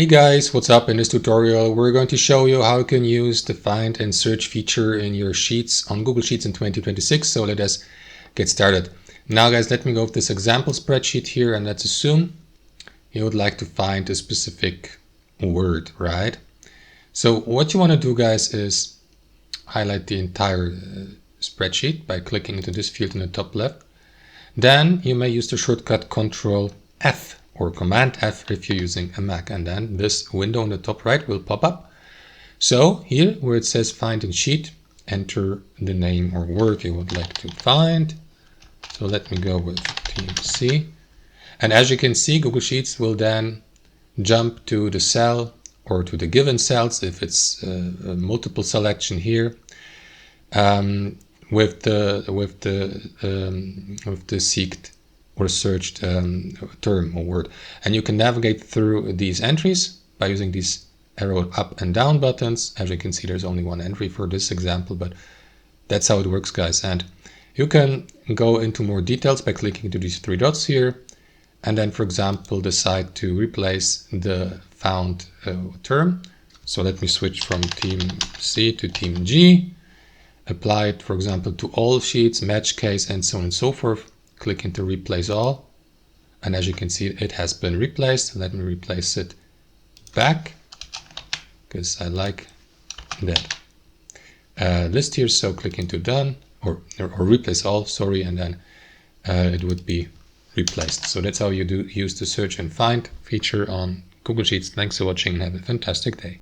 Hey guys, what's up? In this tutorial we're going to show you how you can use the find and search feature in your sheets on Google Sheets in 2026. So let us get started. Now guys, let me go with this example spreadsheet here, and let's assume you would like to find a specific word, right? So what you want to do guys is highlight the entire spreadsheet by clicking into this field in the top left. Then you may use the shortcut Control F or Command F if you're using a Mac, and then this window in the top right will pop up. So here where it says find in sheet, enter the name or word you would like to find. So let me go with Team C. And as you can see, Google Sheets will then jump to the cell or to the given cells if it's a multiple selection here with the seeked or searched term or word. And you can navigate through these entries by using these arrow up and down buttons. As you can see, there's only one entry for this example, but that's how it works, guys. And you can go into more details by clicking into these three dots here, and then, for example, decide to replace the found term. So let me switch from Team C to Team G, apply it, for example, to all sheets, match case, and so on and so forth. Click into replace all, and as you can see, it has been replaced. Let me replace it back because I like that list here. So click into done or replace all, sorry, and then it would be replaced. So that's how you use the search and find feature on Google Sheets. Thanks for watching and have a fantastic day.